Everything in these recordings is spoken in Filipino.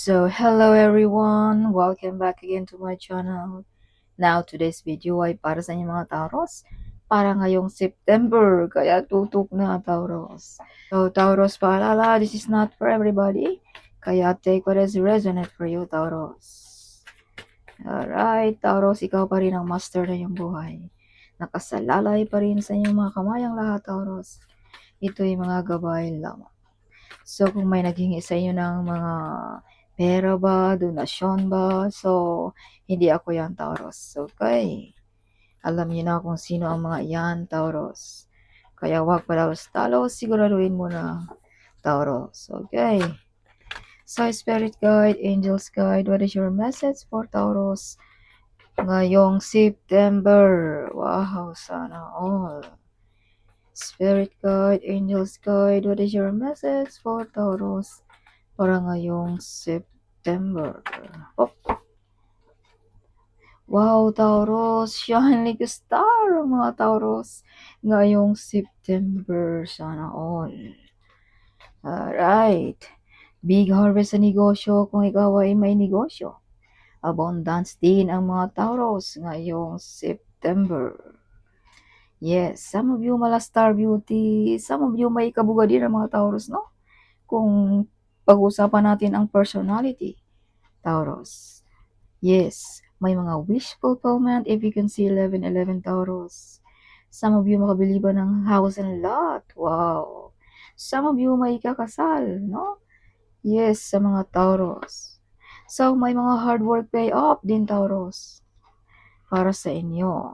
So, hello everyone! Welcome back again to my channel. Now, today's video ay para sa inyo mga Tauros. Para ngayong September, kaya tutok na Tauros. So, Tauros, paalala, this is not for everybody. Kaya take what is resonant for you, Tauros. Alright, Tauros, ikaw pa rin ang master na iyong buhay. Nakasalalay pa rin sa inyong mga kamayang lahat, Tauros. Ito'y mga gabay lamang. So, kung may naghingi sa inyo ng mga pera ba, donasyon ba, so, hindi ako yan, Tauros. Okay? Alam niyo na kung sino ang mga yan, Tauros. Kaya wag padalos-talos, siguraduhin mo na, Tauros. Okay? So, Spirit Guide, Angels Guide, what is your message for Tauros ngayong September? Wow, sana all. Spirit Guide, Angels Guide, what is your message for Tauros para ngayong September? Oh, wow, Tauros, shine like a star, mga Tauros, ngayong September, sana all. Alright, big harvest sa negosyo kung ikaw ay may negosyo. Abundance din ang mga Tauros ngayong September. Yes, some of you mala star beauty, some of you may kabuga din ang mga Taurus, no? Kung pag-usapan natin ang personality, Taurus. Yes, may mga wish fulfillment if you can see 1111 Taurus. Some of you makabili ba ng house and lot? Wow. Some of you may kakasal, no? Yes, sa mga Taurus. So, may mga hard work pay off din, Taurus, para sa inyo.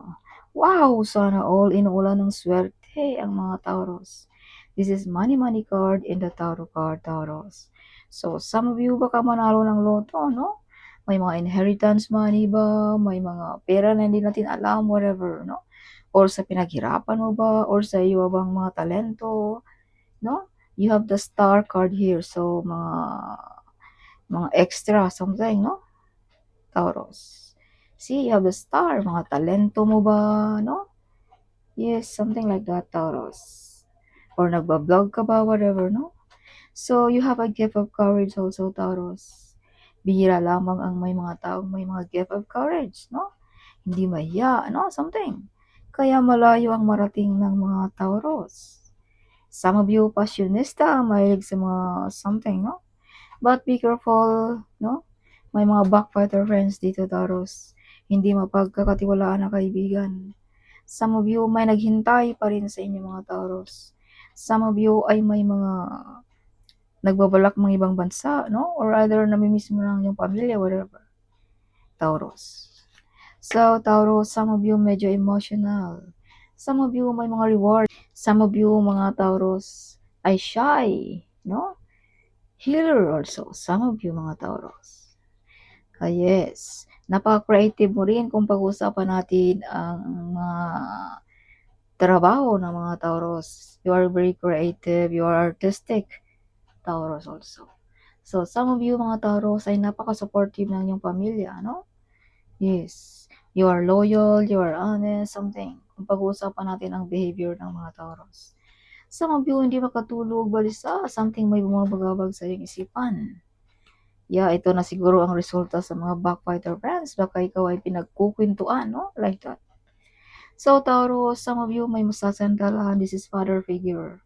Wow, sana all inuulan ng swerte ang mga Taurus. This is money card in the tarot card, Taurus. So, some of you baka manalo ng loto, no? May mga inheritance money ba? May mga pera na hindi natin alam, whatever, no? Or sa pinaghirapan mo ba? Or sa iyo bang mga talento, no? You have the star card here. So, mga extra something, no? Taurus. See, you have the star. Mga talento mo ba, no? Yes, something like that, Taurus. Or nagbablog ka ba, whatever, no? So, you have a gift of courage also, Taurus. Bihira lamang ang may mga taong may mga gift of courage, no? Hindi mahiya, no? Something. Kaya malayo ang marating ng mga Taurus. Some of you, passionista, mahilig sa mga something, no? But be careful, no? May mga backfighter friends dito, Taurus. Hindi mapagkakatiwalaan na kaibigan. Some of you may naghintay pa rin sa inyo, mga Taurus. Some of you ay may mga nagbabalak mga ibang bansa, no? Or either namimiss mo lang yung pamilya, whatever. Taurus. So, Taurus, some of you medyo emotional. Some of you may mga reward. Some of you, mga Taurus, ay shy, no? Healer also. Some of you, mga Taurus. Yes. Napaka-creative mo rin kung pag-usapan natin ang mga trabaho ng mga Taurus. You are very creative. You are artistic. Taurus also. So, some of you, mga Taurus, ay napaka-supportive ng inyong pamilya, no? Yes. You are loyal, you are honest, something. Kung pag-uusapan natin ang behavior ng mga Taurus. Some of you, hindi makatulog, balisa, something may bumabagabag sa iyong isipan. Yeah, ito na siguro ang resulta sa mga backfighter friends. Baka ikaw ay pinagkukwentuan, no? Like that. So, Taurus, some of you may masasandalan. This is father figure.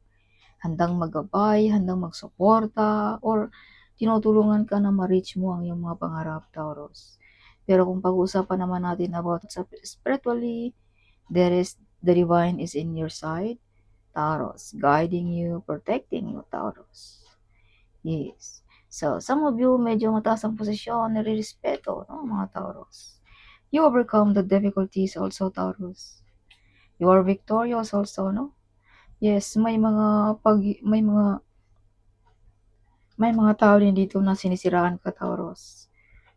Handang maggabay, handang magsuporta, or tinutulungan ka na ma-reach mo ang iyong mga pangarap, Taurus. Pero kung pag-uusapan naman natin about spiritually, the divine is in your side, Taurus, guiding you, protecting you, Taurus. Yes. So, some of you, medyo mataas ang posisyon, nire-respeto, no, mga Taurus. You overcome the difficulties also, Taurus. You are victorious also, no? Yes, may mga tao din dito na sinisiraan ka, Taurus.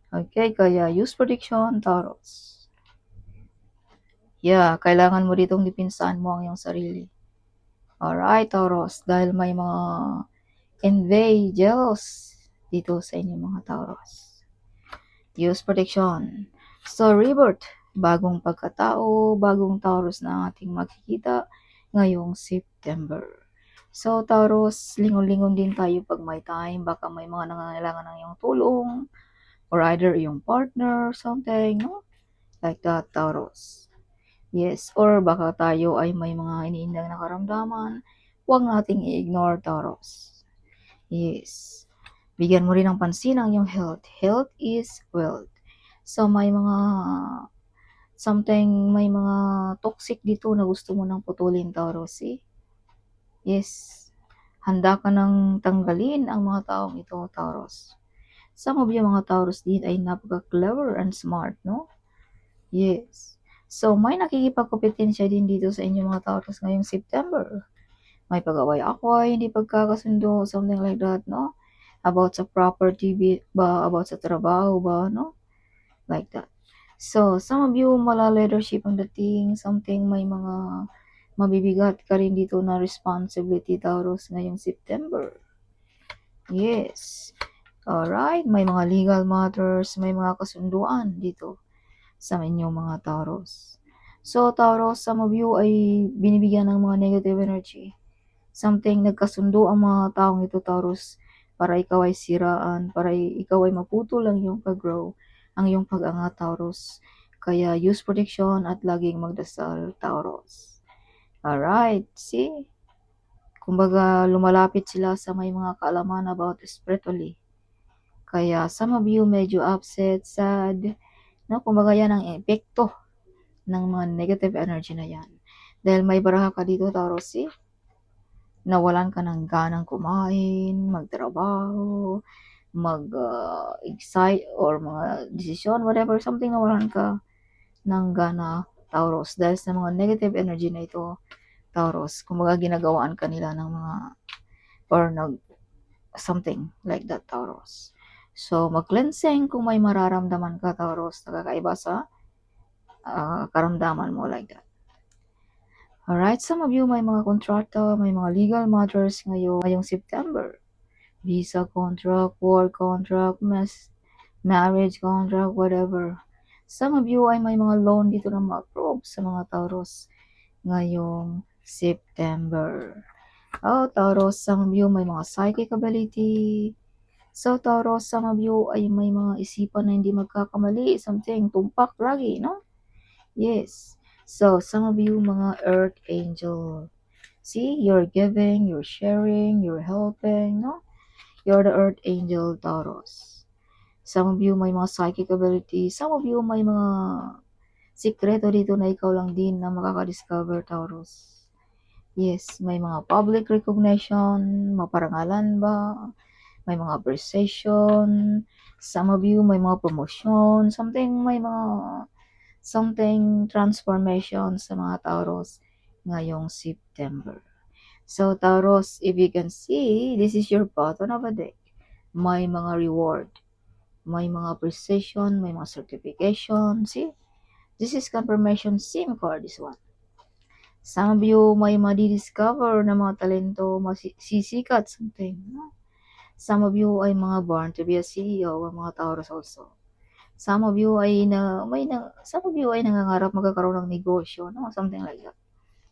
Okay, kaya use prediction, Taurus. Yeah, kailangan mo ditong dipinsahan mo ang iyong sarili. Alright, Taurus, dahil may mga angels dito sa inyo, mga Taurus. Use protection. So, rebirth, bagong pagkatao, bagong Taurus na ating makikita ngayong September. So, Taurus, lingon-lingon din tayo pag may time. Baka may mga nangangailangan ng iyong tulong or either iyong partner, something, no? Like that, Taurus. Yes, or baka tayo ay may mga iniindang na karamdaman. Huwag nating i-ignore, Taurus. Yes. Bigyan mo rin ng pansin ang iyong health. Health is wealth. So, may mga may mga toxic dito na gusto mo nang putulin, Taurus, eh. Yes. Handa ka nang tanggalin ang mga taong ito, Taurus. Some of you mga Taurus din ay napaka-clever and smart, no? Yes. So, may nakikipagkompetensya din dito sa inyo mga Taurus ngayong September. May pag-away-away, hindi pagkakasundo, something like that, no? About sa property ba, about sa trabaho ba, no? Like that. So, some of you mala-leadership ang dating, something may mga mabibigat ka rin dito na responsibility, Taurus, ngayong September. Yes. Alright, may mga legal matters, may mga kasunduan dito sa inyong mga Taurus. So, Taurus, some of you ay binibigyan ng mga negative energy. Something nagkasundo ang mga taong ito, Taurus, para ikaw ay siraan, para ikaw ay maputol ang iyong pag-grow, ang iyong pag-angat, Taurus. Kaya use protection at laging magdasal, Taurus. Alright, see? Kumbaga, lumalapit sila sa may mga kaalaman about spiritually. Kaya some of you medyo upset, sad, no? Kumbaga yan ang epekto ng mga negative energy na yan. Dahil may baraha ka dito, Taurus, eh? Nawalan ka ng ganang kumain, magtrabaho, mag-excite or mga desisyon, whatever, something nawalan ka ng gana, Taurus. Dahil sa mga negative energy na ito, Taurus, kumbaga ginagawaan ka nila ng mga, or something like that, Taurus. So, mag-cleansing kung may mararamdaman ka, Taurus, nakakaiba sa karamdaman mo like that. Alright, some of you may mga kontrata, may mga legal matters ngayong September. Visa contract, work contract, marriage contract, whatever. Some of you ay may mga loan dito na ma-approve sa mga Taurus ngayong September. Oh, Taurus, some of you may mga psychic ability. So, Taurus, some of you ay may mga isipan na hindi magkakamali, something, tumpak lagi, no? Yes. So, some of you mga earth angel. See, you're giving, you're sharing, you're helping, no? You're the earth angel, Taurus. Some of you may mga psychic ability. Some of you may mga sikreto dito na ikaw lang din na makaka-discover, Taurus. Yes, may mga public recognition, maparangalan ba? May mga appreciation. Some of you may mga promotion, something transformation sa mga Taurus ngayong September. So, Taurus, if you can see, this is your bottom of a deck. May mga reward, may mga appreciation, may mga certification. See? This is confirmation SIM card, this one. Some of you may madi-discover na mga talento, masisikat, something. No? Some of you ay mga born to be a CEO, ang mga Taurus also. Some of you ay nangangarap magkakaroon ng negosyo, no? Something like that.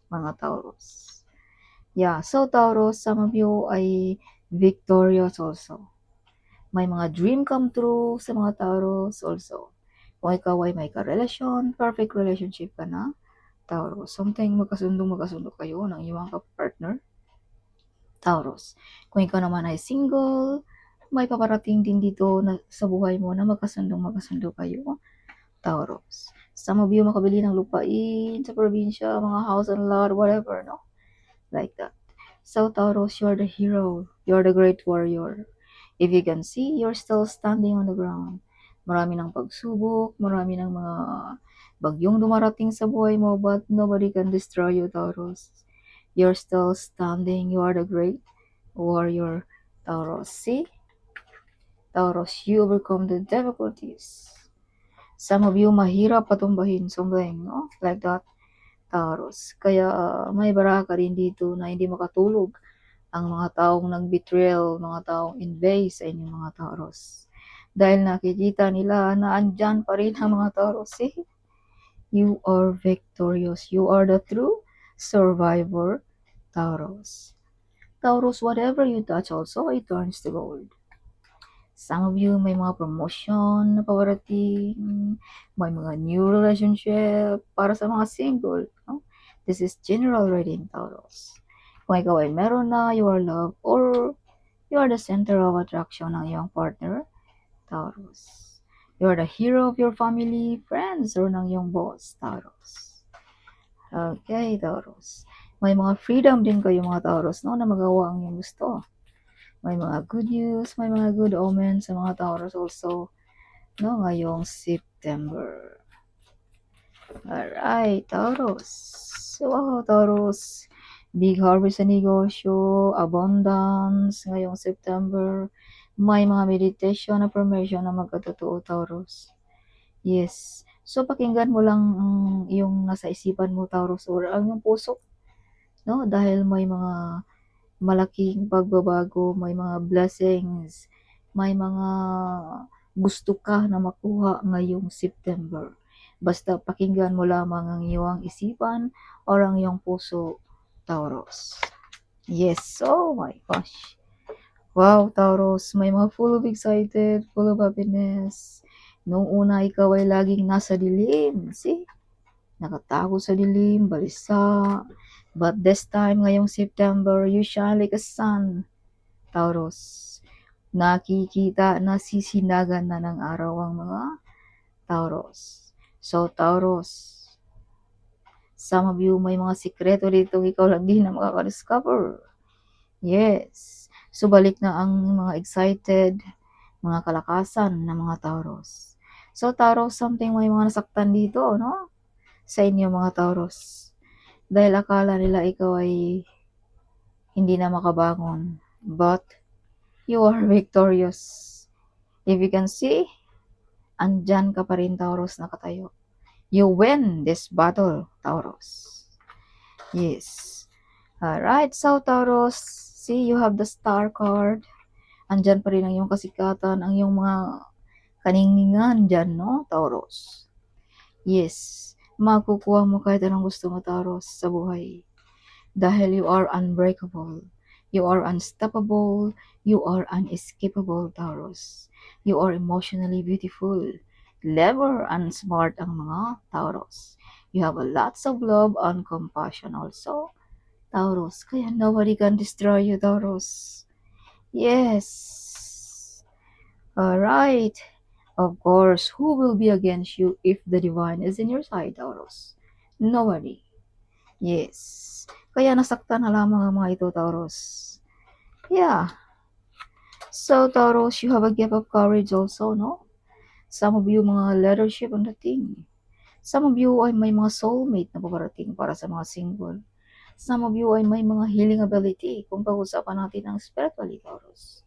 Mga Taurus. Yeah, so Taurus, some of you ay victorious also. May mga dream come true sa mga Taurus also. Kung ikaw ay may karelasyon, perfect relationship ka na, Taurus. Something magkasundo kayo ng iyong partner, Taurus. Kung ikaw naman ay single, may paparating din dito na sa buhay mo na magkasundo kayo, Taurus. Some of you makabili ng lupain sa probinsya, mga house and lot, whatever, no? Like that. So, Taurus, you're the hero. You're the great warrior. If you can see, you're still standing on the ground. Marami ng pagsubok, marami ng mga bagyong dumarating sa buhay mo, but nobody can destroy you, Taurus. You're still standing. You are the great warrior, Taurus. See? Taurus, you overcome the difficulties. Some of you mahirap patumbahin, something, no? Like that, Taurus. Kaya may bara ka rin dito na hindi makatulog ang mga taong nag-betrayal, mga taong invade sa inyong mga Taurus. Dahil nakikita nila na andyan pa rin ang mga Taurus. See? You are victorious. You are the true survivor, Taurus. Taurus, whatever you touch also, it turns to gold. Some of you may mga promotion na paparating, may mga new relationship para sa mga single. No? This is general reading, Taurus. Kung ikaw ay meron na, you are loved, or you are the center of attraction ng iyong partner, Taurus. You are the hero of your family, friends, or ng iyong boss, Taurus. Okay, Taurus. May mga freedom din kayo mga Taurus, no, na magawa ang iyong gusto. May mga good news, may mga good omens sa mga Taurus also, no, ngayong September. Alright, Taurus. Wow, Taurus. Big harvest sa negosyo, abundance ngayong September. May mga meditation na affirmation na magkatotoo, Taurus. Yes. So, pakinggan mo lang yung nasa isipan mo, Taurus, or ang yung puso. No? Dahil may mga malaking pagbabago, may mga blessings, may mga gusto ka na makuha ngayong September. Basta pakinggan mo lamang ang iyong isipan or ang iyong puso, Taurus. Yes, oh my gosh. Wow, Taurus, may mga full of excited, full of happiness. Noong una, ikaw ay laging nasa dilim. See? Nakatago sa dilim, balisa. But this time, ngayong September, you shine like a sun, Taurus. Nakikita, nasisinagan na ng araw ang mga Taurus. So, Taurus, some of you may mga sikreto dito, ikaw lang din na makaka-discover. Yes. So, balik na ang mga excited, mga kalakasan ng mga Taurus. So, Taurus, something may mga nasaktan dito, no? Sa inyo mga Taurus. Dahil akala nila ikaw ay hindi na makabangon. But, you are victorious. If you can see, andyan ka pa rin, Taurus, nakatayo. You win this battle, Taurus. Yes. Alright, so Taurus, see, you have the star card. Andyan pa rin ang iyong kasikatan, ang iyong mga kaningningan dyan, no, Taurus? Yes. Makukuha mo kahit anong gusto mo, Taurus, sa buhay. Dahil you are unbreakable. You are unstoppable. You are unescapable, Taurus. You are emotionally beautiful. Clever and smart ang mga Taurus. You have a lots of love and compassion also, Taurus. Kaya nobody can destroy you, Taurus. Yes. Alright. Of course, who will be against you if the divine is in your side, Taurus? Nobody. Yes. Kaya nasaktan na lamang ang mga ito, Taurus. Yeah. So, Taurus, you have a gift of courage also, no? Some of you, mga leadership ang dating. Some of you ay may mga soulmate na paparating para sa mga single. Some of you ay may mga healing ability kung pag-usapan natin ang spiritually, Taurus.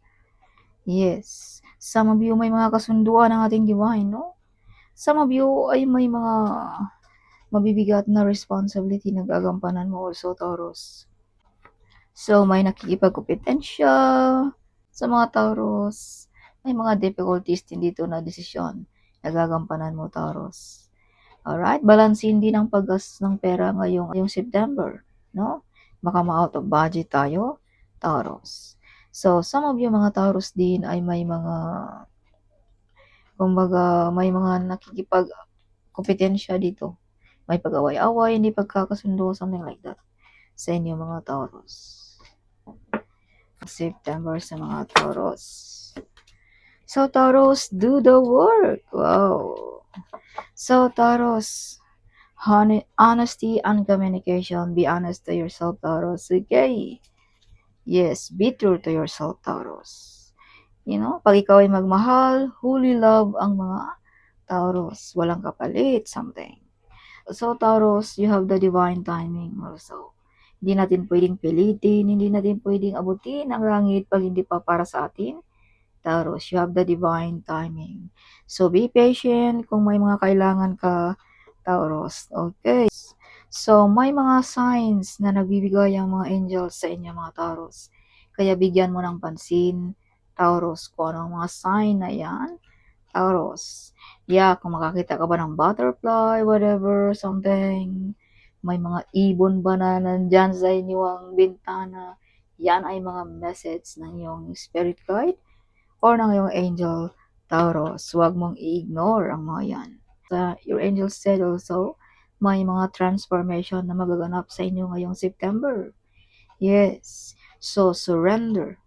Yes. Some of you may mga kasunduan ng ating divine, no? Some of you ay may mga mabibigat na responsibility na gagampanan mo also, Taurus. So, may nakikipagkompetensya sa mga Taurus. May mga difficulties din dito na desisyon na gagampanan mo, Taurus. Alright, balansin din ang paggastos ng pera ngayong September, no? Baka ma-out of budget tayo, Taurus. So, some of you mga Taurus din ay may mga, kumbaga, may mga nakikipagkompetensya dito. May pag-away-away, hindi pagkakasundo, something like that. Sa inyo mga Taurus. September sa mga Taurus. So, Taurus, do the work. Wow. So, Taurus, honesty and communication. Be honest to yourself, Taurus. Okay. Yes, be true to yourself, Taurus. You know, pag ikaw ay magmahal, holy love ang mga Taurus. Walang kapalit, something. So, Taurus, you have the divine timing also. Hindi natin pwedeng pilitin, hindi natin pwedeng abutin ang langit pag hindi pa para sa atin. Taurus, you have the divine timing. So, be patient kung may mga kailangan ka, Taurus. Okay. So, may mga signs na nagbibigay ang mga angels sa inyo, mga Taurus. Kaya bigyan mo ng pansin, Taurus, kung ano ang mga sign na yan, Taurus. Yeah, kung makakita ka ba ng butterfly, whatever, something. May mga ibon ba na nandyan sa inyong bintana? Yan ay mga message ng iyong spirit guide or ng iyong angel Taurus. Huwag mong i-ignore ang mga yan. Your angel said also, may mga transformation na magaganap sa inyo ngayong September. Yes. So, surrender.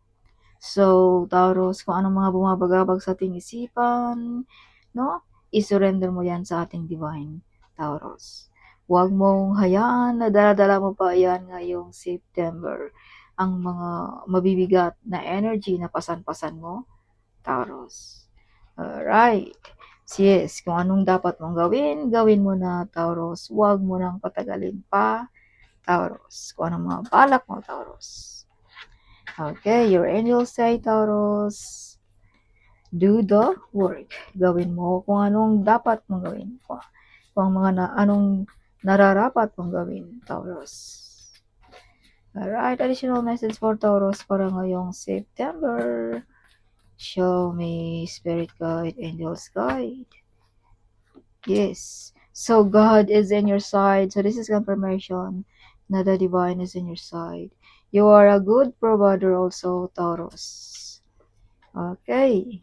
So, Taurus, kung anong mga bumabagabag sa ating isipan, no? I-surrender mo yan sa ating divine, Taurus. Huwag mong hayaan na dala mo pa yan ngayong September. Ang mga mabibigat na energy na pasan-pasan mo, Taurus. Alright. Yes, kung anong dapat mong gawin, gawin mo na, Taurus. Huwag mo nang patagalin pa, Taurus. Kung anong mga balak mo, Taurus. Okay, your angels say, Taurus, do the work. Gawin mo kung anong dapat mong gawin. Kung anong nararapat mong gawin, Taurus. Alright, additional message for Taurus para ngayong September. Show me spirit guide, angels guide. Yes. So God is in your side. So this is confirmation na the divine is in your side. You are a good provider also, Taurus. Okay.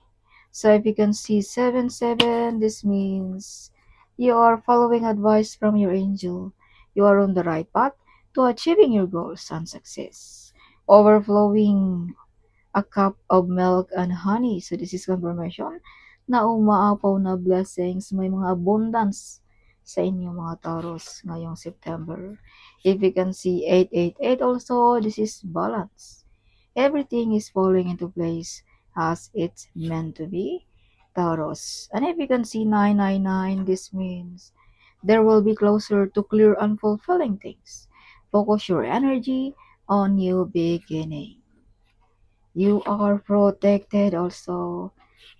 So if you can see 7-7, this means you are following advice from your angel. You are on the right path to achieving your goals and success. Overflowing a cup of milk and honey. So this is confirmation na umaapaw na blessings, may mga abundance sa inyo mga Taurus ngayong September. If you can see 888 also, this is balance. Everything is falling into place as it's meant to be, Taurus. And if you can see 999, this means there will be closer to clear and fulfilling things. Focus your energy on new beginning. You are protected also,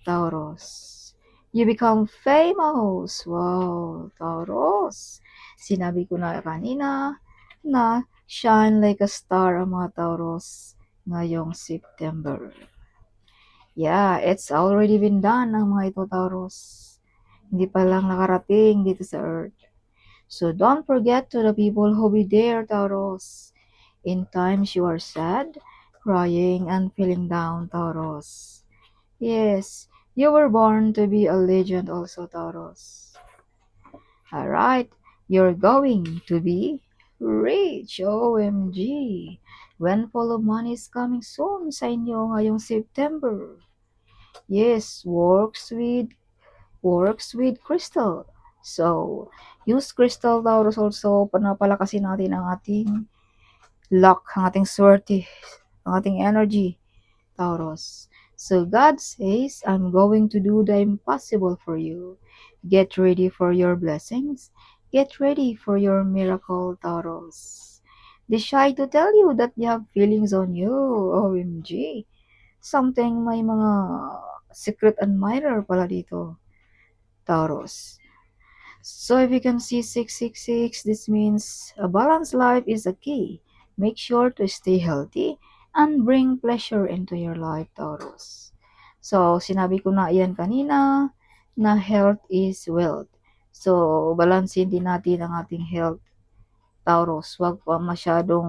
Taurus. You become famous. Wow, Taurus. Sinabi ko na kanina na shine like a star ang mga Taurus ngayong September. Yeah, it's already been done ang mga ito, Taurus. Hindi pa lang nakarating dito sa Earth. So don't forget to the people who be there, Taurus. In times you are sad, crying, and feeling down, Taurus. Yes, you were born to be a legend also, Taurus. Alright, you're going to be rich, OMG. When full of money is coming soon sa inyo ngayong September. Yes, works with crystal. So, use crystal, Taurus also, panapalakasin natin ang ating luck, ang ating swerte, ang ating energy, Taurus. So God says, I'm going to do the impossible for you. Get ready for your blessings. Get ready for your miracle, Taurus. They shy to tell you that they have feelings on you. OMG. Something may mga secret admirer pala dito, Taurus. So if you can see 666, this means a balanced life is a key. Make sure to stay healthy and bring pleasure into your life, Taurus. So sinabi ko na yan kanina na health is wealth. So balansin din natin ang ating health, Taurus. Huwag pa masyadong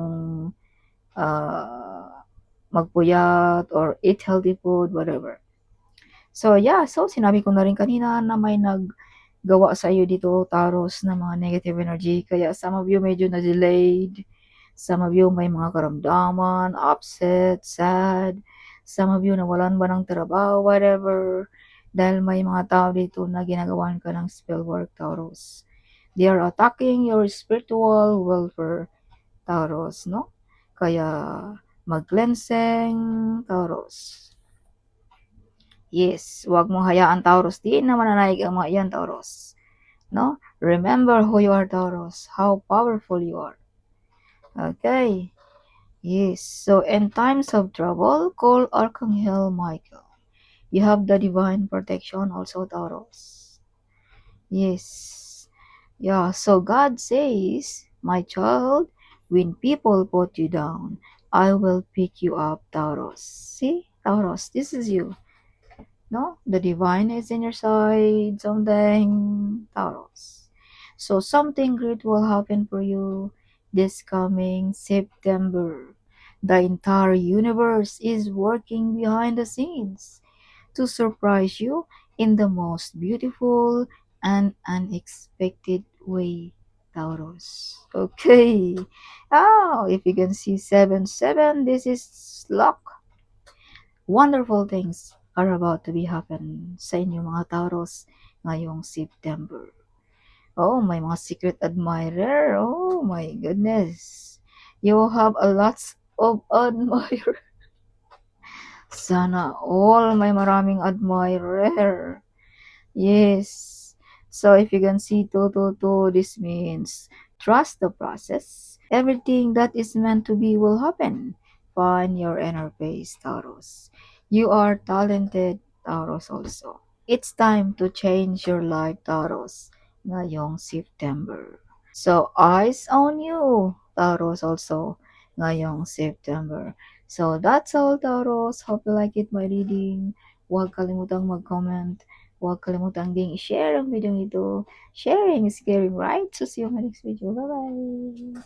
magpuyat or eat healthy food, whatever. So yeah, so sinabi ko na rin kanina na may gawa sa iyo dito, Taurus, ng mga negative energy. Kaya some of you medyo na-delayed. Some of you may mga karamdaman, upset, sad. Some of you nawalan ba ng trabaho, whatever. Dahil may mga tao dito na ginagawan ka ng spell work, Taurus. They are attacking your spiritual welfare, Taurus, no? Kaya mag-cleansing, Taurus. Yes, huwag mong hayaan, Taurus, din na mananaig ang mga iyan, Taurus. No? Remember who you are, Taurus. How powerful you are. Okay. Yes. So in times of trouble, call Archangel Michael. You have the divine protection also, Taurus. Yes. Yeah. So God says, my child, when people put you down, I will pick you up, Taurus. See, Taurus, this is you. No, the divine is in your side, something, Taurus. So something great will happen for you this coming September. The entire universe is working behind the scenes to surprise you in the most beautiful and unexpected way, Taurus. Okay. Oh, if you can see 7-7, this is luck. Wonderful things are about to be happen sa inyo mga Taurus ngayong September. Oh, my mga secret admirer. Oh my goodness. You have a lots of admirer. Sana all may maraming admirer. Yes. So if you can see 222, this means trust the process. Everything that is meant to be will happen. Find your inner peace, Taurus. You are talented, Taurus also. It's time to change your life, Taurus. Ngayong September. So eyes on you, Taurus also. Ngayong September. So that's all, Taurus. Hope you like it, my reading. Huwag kalimutang mag-comment. Huwag kalimutang ding i-share ang video ito. Sharing is caring, right? So see you in my next video. Bye-bye!